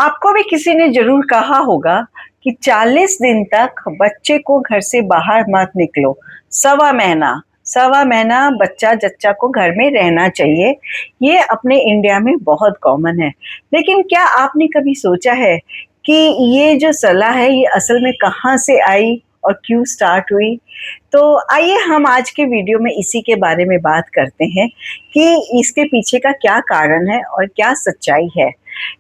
आपको भी किसी ने ज़रूर कहा होगा कि 40 दिन तक बच्चे को घर से बाहर मत निकलो। सवा महीना बच्चा-जच्चा को घर में रहना चाहिए। ये अपने इंडिया में बहुत कॉमन है। लेकिन क्या आपने कभी सोचा है कि ये जो सलाह है ये असल में कहाँ से आई और क्यों स्टार्ट हुई? तो आइए हम आज के वीडियो में इसी के बारे में बात करते हैं कि इसके पीछे का क्या कारण है और क्या सच्चाई है।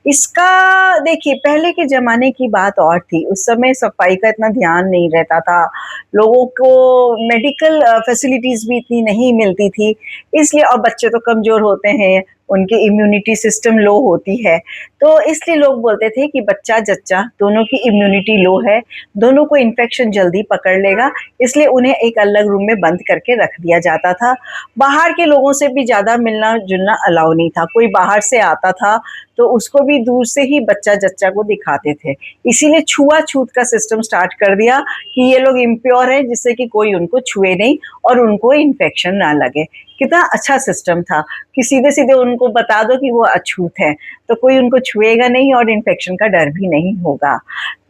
इसका देखिए पहले के ज़माने की बात और थी, उस समय सफाई का इतना ध्यान नहीं रहता था, लोगों को मेडिकल फैसिलिटीज़ भी इतनी नहीं मिलती थी, इसलिए और बच्चे तो कमज़ोर होते हैं, उनकी इम्यूनिटी सिस्टम लो होती है, तो इसलिए लोग बोलते थे कि बच्चा-जच्चा दोनों की इम्यूनिटी लो है, दोनों को इन्फेक्शन जल्दी पकड़ लेगा, इसलिए उन्हें एक अलग रूम में बंद करके रख दिया जाता था। बाहर के लोगों से भी ज़्यादा मिलना-जुलना अलाउ नहीं था, कोई बाहर से आता था तो उसको भी दूर से ही बच्चा-जच्चा को दिखाते थे। इसीलिए छुआ-छूत का सिस्टम स्टार्ट कर दिया कि ये लोग इम्प्योर हैं जिससे कि कोई उनको छुए नहीं और उनको इन्फेक्शन ना लगे। कितना अच्छा सिस्टम था कि सीधे-सीधे उनको बता दो कि वो अछूत हैं, तो कोई उनको छुएगा नहीं और इन्फेक्शन का डर भी नहीं होगा।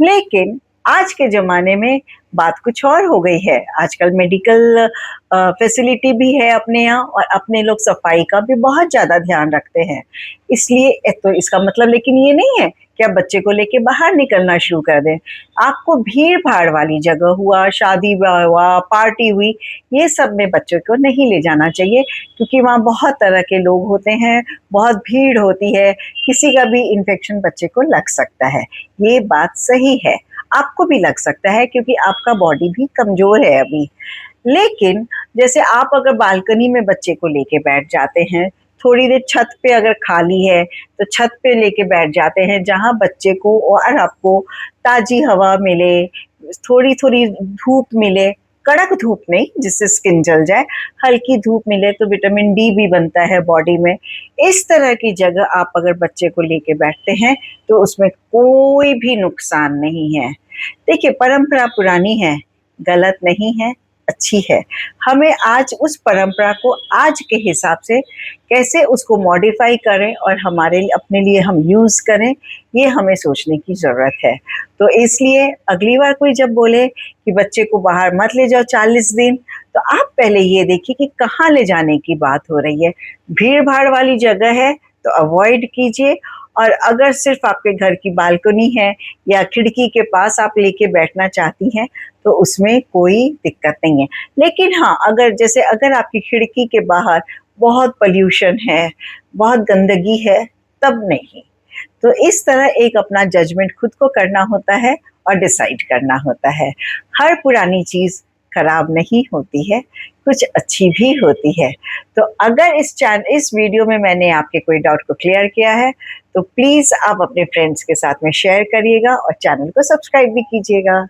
लेकिन आज के ज़माने में बात कुछ और हो गई है। आजकल मेडिकल फैसिलिटी भी है अपने यहाँ और अपने लोग सफाई का भी बहुत ज़्यादा ध्यान रखते हैं। इसलिए तो इसका मतलब लेकिन ये नहीं है कि आप बच्चे को लेके बाहर निकलना शुरू कर दें। आपको भीड़-भाड़ वाली जगह हुआ, शादी-ब्याह हुआ, पार्टी हुई, ये सब में बच्चों को नहीं ले जाना चाहिए क्योंकि वहाँ बहुत तरह के लोग होते हैं, बहुत भीड़ होती है, किसी का भी इन्फेक्शन बच्चे को लग सकता है। ये बात सही है, आपको भी लग सकता है क्योंकि आपका बॉडी भी कमज़ोर है अभी। लेकिन जैसे आप अगर बालकनी में बच्चे को लेके बैठ जाते हैं, थोड़ी देर छत पे अगर खाली है, तो छत पे लेके बैठ जाते हैं जहाँ बच्चे को और आपको ताज़ी हवा मिले, थोड़ी-थोड़ी धूप मिले, कड़क धूप नहीं जिससे स्किन जल जाए, हल्की धूप मिले तो विटामिन डी भी बनता है बॉडी में। इस तरह की जगह आप अगर बच्चे को लेके बैठते हैं, तो उसमें कोई भी नुकसान नहीं है। देखिए परंपरा पुरानी है, गलत नहीं है, अच्छी है। हमें आज उस परंपरा को आज के हिसाब से कैसे उसको मॉडिफ़ाई करें और हमारे लिए अपने लिए हम यूज़ करें, ये हमें सोचने की ज़रूरत है। तो इसलिए अगली बार कोई जब बोले कि बच्चे को बाहर मत ले जाओ 40 दिन, तो आप पहले ये देखिए कि कहाँ ले जाने की बात हो रही है। भीड़-भाड़ वाली जगह है, तो अवॉइड कीजिए और अगर सिर्फ़ आपके घर की बालकनी है या खिड़की के पास आप लेके बैठना चाहती हैं, तो उसमें कोई दिक्कत नहीं है। लेकिन हाँ, अगर आपकी खिड़की के बाहर बहुत पॉल्यूशन है, बहुत गंदगी है, तब नहीं। तो इस तरह एक अपना जजमेंट खुद को करना होता है और डिसाइड करना होता है। हर पुरानी चीज़ खराब नहीं होती है, कुछ अच्छी भी होती है। तो अगर इस वीडियो में मैंने आपके कोई डाउट को क्लियर किया है, तो प्लीज़ आप अपने फ्रेंड्स के साथ में शेयर करिएगा और चैनल को सब्सक्राइब भी कीजिएगा।